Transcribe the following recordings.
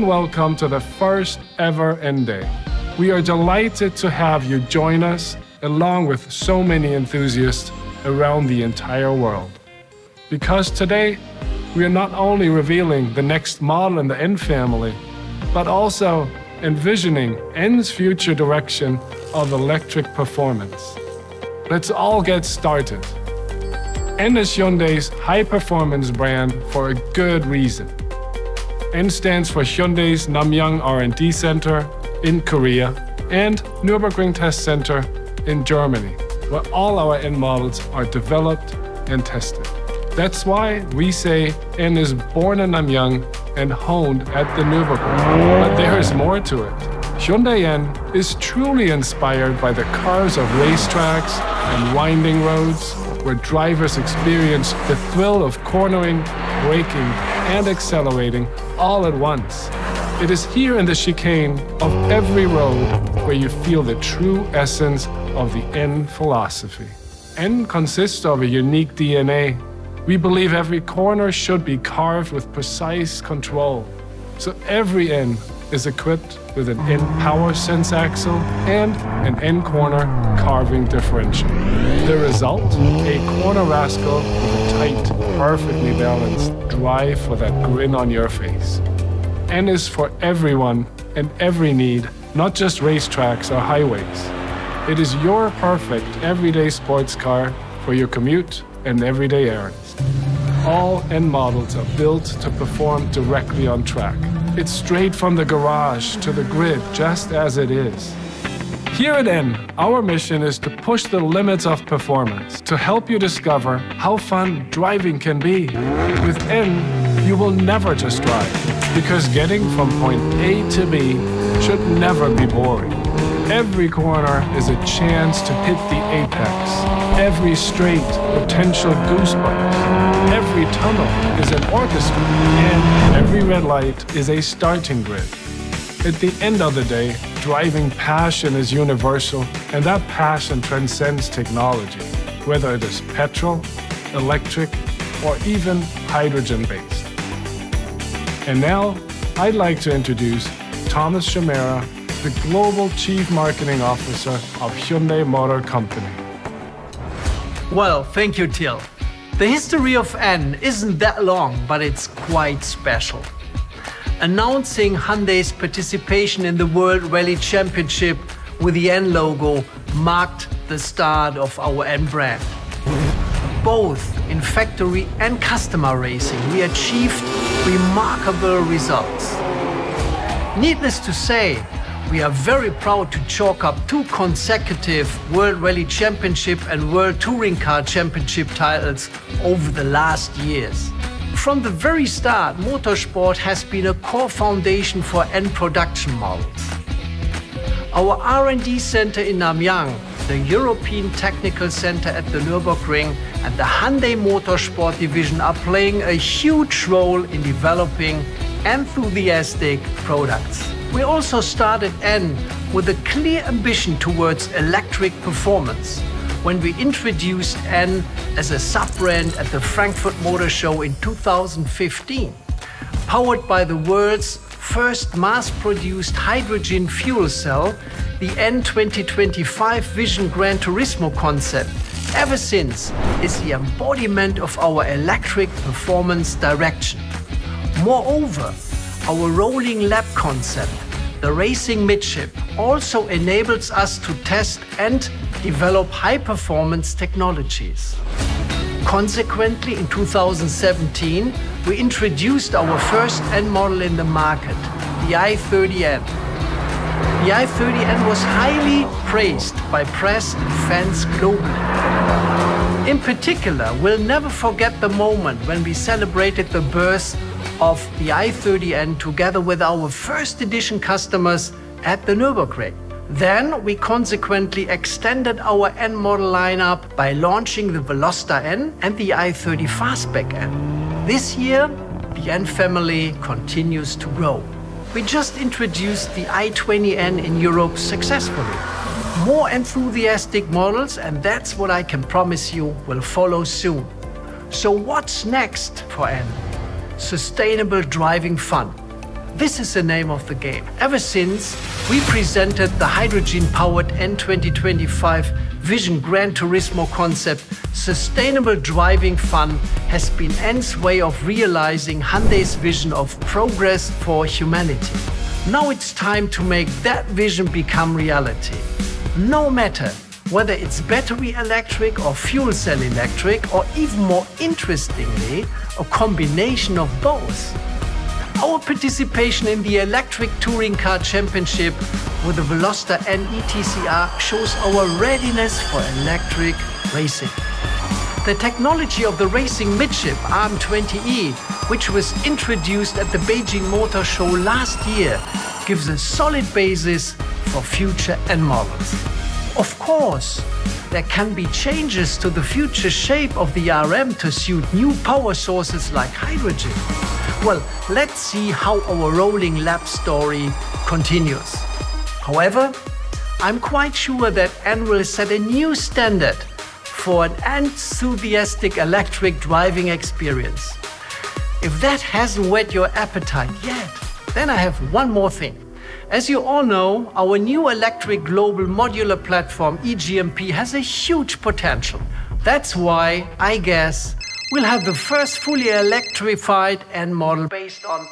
and welcome to the first ever N Day. We are delighted to have you join us, along with so many enthusiasts around the entire world. Because today, we are not only revealing the next model in the N family, but also envisioning N's future direction of electric performance. Let's all get started. N is Hyundai's high-performance brand for a good reason. N stands for Hyundai's Namyang R&D Center in Korea and Nürburgring Test Center in Germany, where all our N models are developed and tested. That's why we say N is born in Namyang and honed at the Nürburgring. But there is more to it. Hyundai N is truly inspired by the cars of racetracks and winding roads, where drivers experience the thrill of cornering, braking, and accelerating all at once. It is here in the chicane of every road where you feel the true essence of the N philosophy. N consists of a unique DNA. We believe every corner should be carved with precise control. So every N is equipped with an N power sense axle and an N corner carving differential. The result? A corner rascal with a tight, perfectly balanced drive for that grin on your face. N is for everyone and every need, not just racetracks or highways. It is your perfect everyday sports car for your commute and everyday errands. All N models are built to perform directly on track. It's straight from the garage to the grid, just as it is. Here at N, our mission is to push the limits of performance, to help you discover how fun driving can be. With N, you will never just drive, because getting from point A to B should never be boring. Every corner is a chance to hit the apex. Every straight, potential goosebumps. Every tunnel is an orchestra, and every red light is a starting grid. At the end of the day, driving passion is universal, and that passion transcends technology, whether it is petrol, electric, or even hydrogen-based. And now, I'd like to introduce Thomas Shamera, the Global Chief Marketing Officer of Hyundai Motor Company. Well, thank you, Till. The history of N isn't that long, but it's quite special. Announcing Hyundai's participation in the World Rally Championship with the N logo marked the start of our N brand. Both in factory and customer racing, we achieved remarkable results. Needless to say, we are very proud to chalk up 2 consecutive World Rally Championship and World Touring Car Championship titles over the last years. From the very start, motorsport has been a core foundation for N production models. Our R&D center in Namyang, the European Technical Center at the Nürburgring, and the Hyundai Motorsport division are playing a huge role in developing enthusiastic products. We also started N with a clear ambition towards electric performance when we introduced N as a sub-brand at the Frankfurt Motor Show in 2015. Powered by the world's first mass-produced hydrogen fuel cell, the N 2025 Vision Gran Turismo concept, ever since, is the embodiment of our electric performance direction. Moreover, our rolling lab concept, the racing midship, also enables us to test and develop high-performance technologies. Consequently, in 2017, we introduced our first N model in the market, the i30N. The i30N was highly praised by press and fans globally. In particular, we'll never forget the moment when we celebrated the birth of the i30N together with our first edition customers at the Nürburgring. Then we consequently extended our N model lineup by launching the Veloster N and the i30 Fastback N. This year, the N family continues to grow. We just introduced the i20N in Europe successfully. More enthusiastic models, and that's what I can promise you will follow soon. So what's next for N? Sustainable driving fun. This is the name of the game. Ever since we presented the hydrogen-powered N 2025 Vision Gran Turismo concept, sustainable driving fun has been N's way of realizing Hyundai's vision of progress for humanity. Now it's time to make that vision become reality. No matter whether it's battery electric or fuel cell electric, or even more interestingly, a combination of both. Our participation in the Electric Touring Car Championship with the Veloster N ETCR shows our readiness for electric racing. The technology of the racing midship RM20E, which was introduced at the Beijing Motor Show last year, gives a solid basis for future N models. Of course, there can be changes to the future shape of the RM to suit new power sources like hydrogen. Well, let's see how our rolling lap story continues. However, I'm quite sure that N will set a new standard for an enthusiastic electric driving experience. If that hasn't whet your appetite yet, then I have one more thing. As you all know, our new electric global modular platform EGMP has a huge potential. That's why, I guess, we'll have the first fully electrified N model based on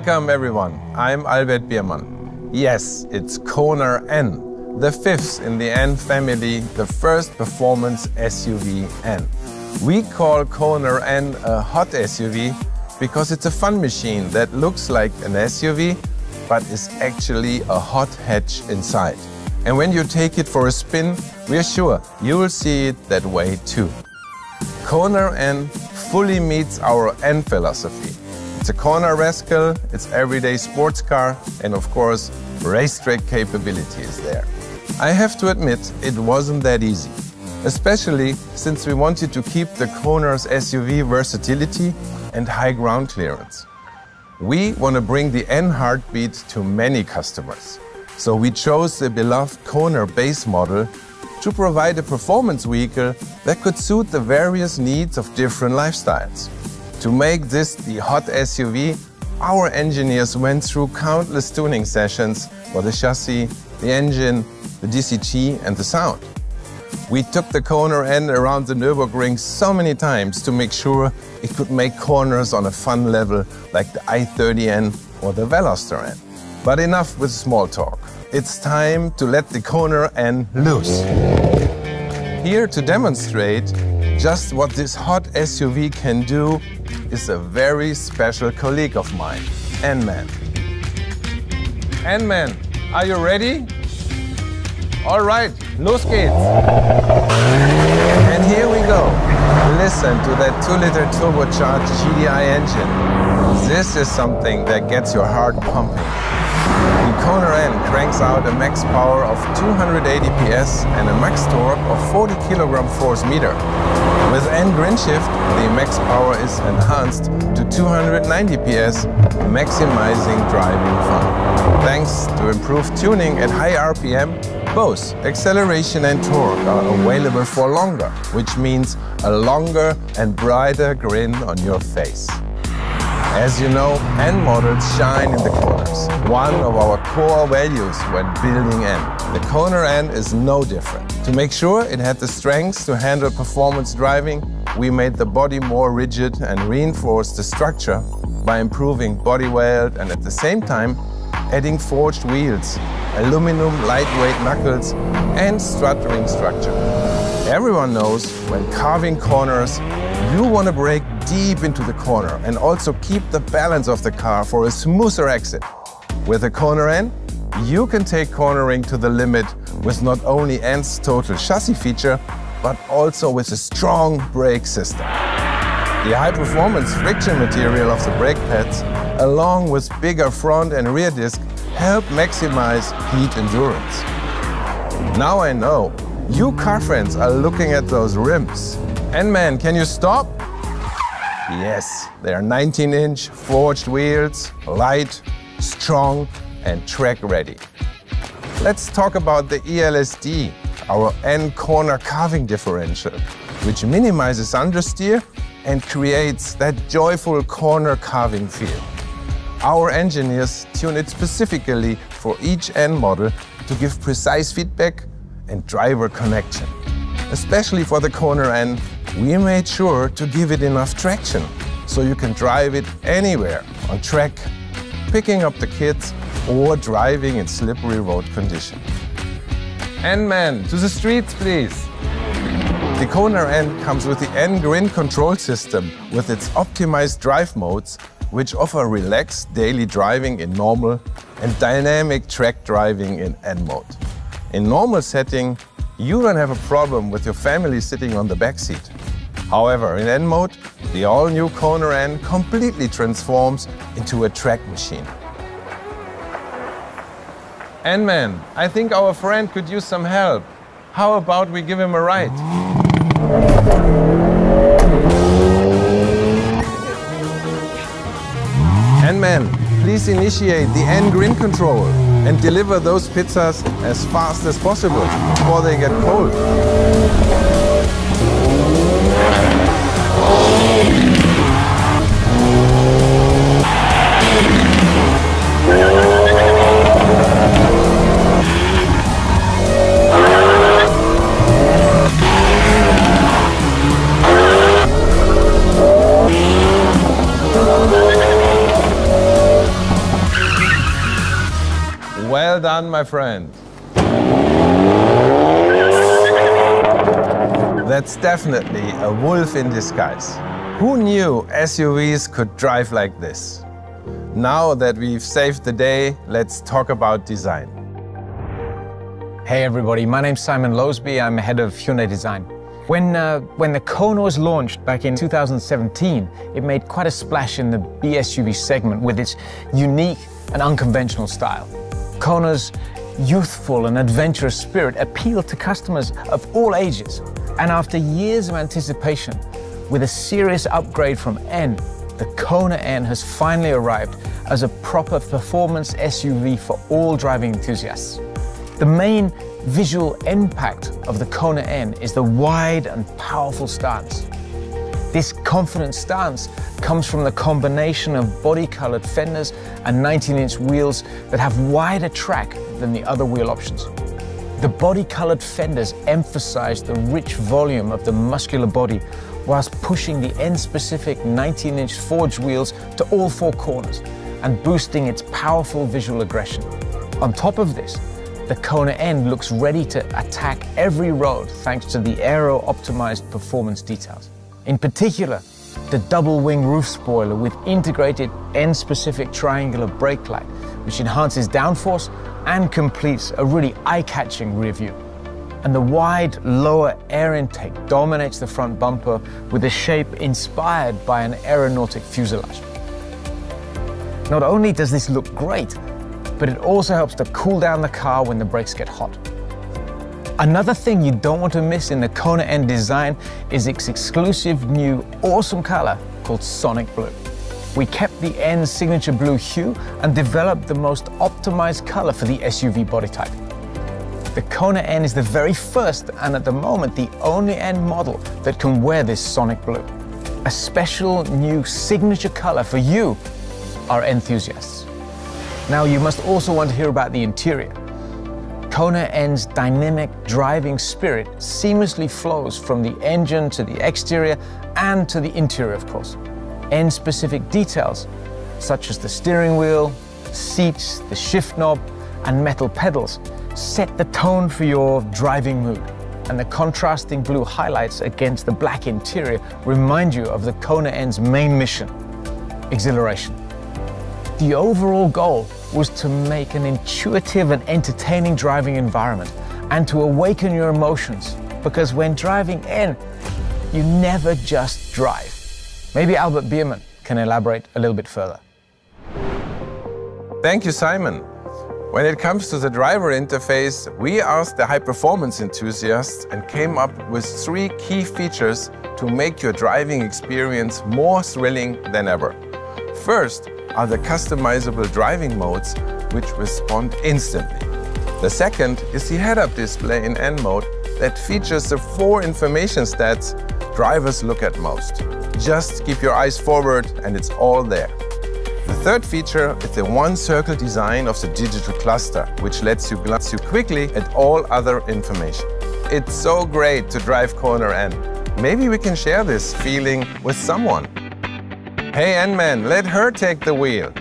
Welcome everyone, I'm Albert Biermann. Yes, it's KONA N, the fifth in the N family, the first performance SUV N. We call KONA N a hot SUV because it's a fun machine that looks like an SUV but is actually a hot hatch inside. And when you take it for a spin, we're sure you will see it that way too. KONA N fully meets our N philosophy. It's a corner rascal, it's everyday sports car, and of course, racetrack capability is there. I have to admit, it wasn't that easy, especially since we wanted to keep the KONA's SUV versatility and high ground clearance. We want to bring the N heartbeat to many customers, so we chose the beloved KONA base model to provide a performance vehicle that could suit the various needs of different lifestyles. To make this the hot SUV, our engineers went through countless tuning sessions for the chassis, the engine, the DCT and the sound. We took the KONA N around the Nürburgring so many times to make sure it could make corners on a fun level like the i30N or the Veloster N. But enough with small talk. It's time to let the KONA N loose. Here to demonstrate just what this hot SUV can do is a very special colleague of mine, N-Man. N-Man, Are you ready? All right, los geht's. And here we go. Listen to that 2-liter turbocharged GDI engine. This is something that gets your heart pumping. The KONA N cranks out a max power of 280 PS and a max torque of 40 kg force meter. With N grin shift, the max power is enhanced to 290 PS, maximizing driving fun. Thanks to improved tuning at high RPM, both acceleration and torque are available for longer, which means a longer and brighter grin on your face. As you know, N models shine in the corners, one of our core values when building N. The KONA N is no different. To make sure it had the strength to handle performance driving, we made the body more rigid and reinforced the structure by improving body weight and at the same time adding forged wheels, aluminum lightweight knuckles and struttering structure. Everyone knows when carving corners, you want to brake deep into the corner and also keep the balance of the car for a smoother exit. With the KONA N, you can take cornering to the limit with not only N's total chassis feature, but also with a strong brake system. The high-performance friction material of the brake pads, along with bigger front and rear disc, help maximize heat endurance. Now I know, you car friends are looking at those rims. And man, can you stop? Yes, they are 19-inch forged wheels, light, strong and track ready. Let's talk about the ELSD, our N corner carving differential, which minimizes understeer and creates that joyful corner carving feel. Our engineers tune it specifically for each N model to give precise feedback and driver connection. Especially for the KONA N, we made sure to give it enough traction so you can drive it anywhere, on track, picking up the kids or driving in slippery road conditions. N-Man, to the streets please! The KONA N comes with the N Grin control system with its optimized drive modes, which offer relaxed daily driving in normal and dynamic track driving in N mode. In normal setting, you don't have a problem with your family sitting on the back seat. However, in N mode, the all-new KONA N completely transforms into a track machine. N-Man, I think our friend could use some help. How about we give him a ride? N-Man, please initiate the N Grin control and deliver those pizzas as fast as possible before they get cold. Well done, my friend. That's definitely a wolf in disguise. Who knew SUVs could drive like this? Now that we've saved the day, let's talk about design. Hey everybody, my name's Simon Loseby. I'm head of Hyundai Design. When the KONA was launched back in 2017, it made quite a splash in the BSUV segment with its unique and unconventional style. KONA's youthful and adventurous spirit appealed to customers of all ages. And after years of anticipation, with a serious upgrade from N, the KONA N has finally arrived as a proper performance SUV for all driving enthusiasts. The main visual impact of the KONA N is the wide and powerful stance. This confident stance comes from the combination of body-colored fenders and 19-inch wheels that have wider track than the other wheel options. The body-colored fenders emphasize the rich volume of the muscular body whilst pushing the N-specific 19-inch forged wheels to all four corners and boosting its powerful visual aggression. On top of this, the KONA N looks ready to attack every road thanks to the aero-optimized performance details. In particular, the double-wing roof spoiler with integrated N-specific triangular brake light, which enhances downforce and completes a really eye-catching rear view. And the wide lower air intake dominates the front bumper with a shape inspired by an aeronautic fuselage. Not only does this look great, but it also helps to cool down the car when the brakes get hot. Another thing you don't want to miss in the KONA N design is its exclusive new awesome color called Sonic Blue. We kept the N's signature blue hue and developed the most optimized color for the SUV body type. The KONA N is the very first and at the moment the only N model that can wear this Sonic Blue. A special new signature color for you, our enthusiasts. Now you must also want to hear about the interior. KONA N's dynamic driving spirit seamlessly flows from the engine to the exterior and to the interior, of course. N-specific details, such as the steering wheel, seats, the shift knob, and metal pedals, set the tone for your driving mood. And the contrasting blue highlights against the black interior remind you of the KONA N's main mission, exhilaration. The overall goal was to make an intuitive and entertaining driving environment and to awaken your emotions, because when driving N, you never just drive. Maybe Albert Biermann can elaborate a little bit further. Thank you, Simon. When it comes to the driver interface, we asked the high-performance enthusiasts and came up with 3 key features to make your driving experience more thrilling than ever. First are the customizable driving modes, which respond instantly. The second is the head-up display in N mode that features the 4 information stats drivers look at most. Just keep your eyes forward and it's all there. The third feature is the one-circle design of the digital cluster, which lets you glance quickly at all other information. It's so great to drive KONA N. Maybe we can share this feeling with someone. Hey N-Man, let her take the wheel.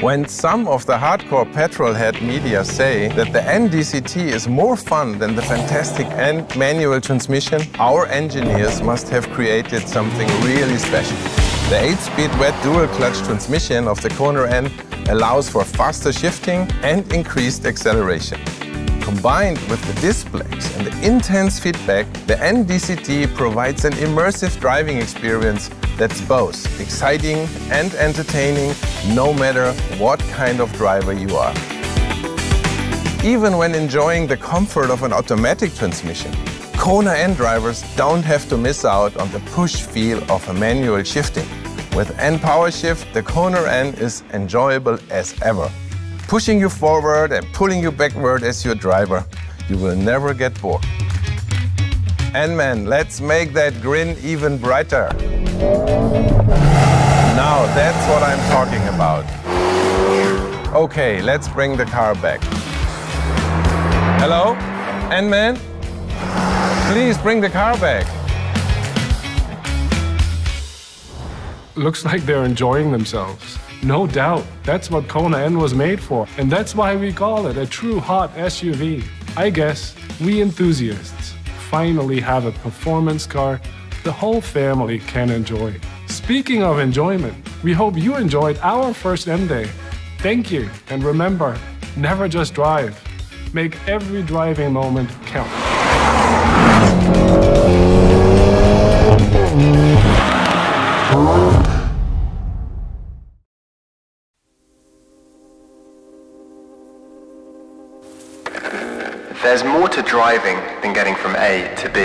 When some of the hardcore petrolhead media say that the N DCT is more fun than the fantastic N manual transmission, our engineers must have created something really special. The 8-speed wet dual-clutch transmission of the KONA N allows for faster shifting and increased acceleration. Combined with the displays and the intense feedback, the N DCT provides an immersive driving experience that's both exciting and entertaining, no matter what kind of driver you are. Even when enjoying the comfort of an automatic transmission, KONA N drivers don't have to miss out on the push feel of a manual shifting. With N Power Shift, the KONA N is enjoyable as ever. Pushing you forward and pulling you backward as your driver, you will never get bored. N-Man, let's make that grin even brighter. Now that's what I'm talking about. Okay, let's bring the car back. Hello? N-Man? Please bring the car back. Looks like they're enjoying themselves. No doubt, that's what KONA N was made for, and that's why we call it a true hot SUV. I guess we enthusiasts finally have a performance car the whole family can enjoy. Speaking of enjoyment, we hope you enjoyed our first N Day. Thank you, and remember, never just drive. Make every driving moment count. There's more to driving than getting from A to B.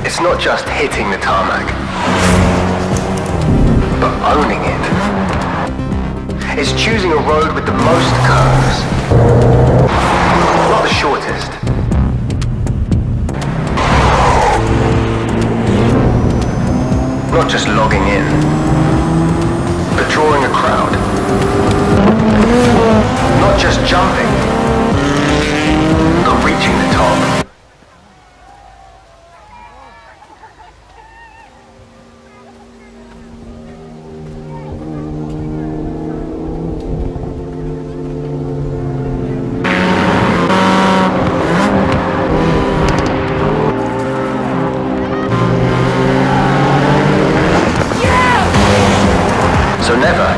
It's not just hitting the tarmac, but owning it. It's choosing a road with the most curves, not the shortest. Not just logging in, but drawing a crowd. Not just jumping, but reaching the top.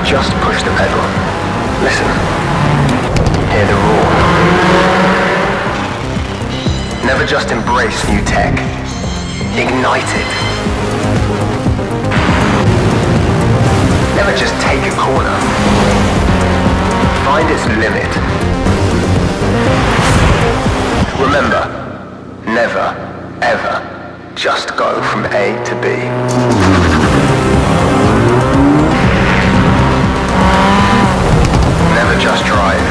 just push the pedal. Listen. Hear the roar. Never just embrace new tech. Ignite it. Never just take a corner. Find its limit. Remember, never, ever just go from A to B. Never just drive.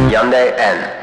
Hyundai N.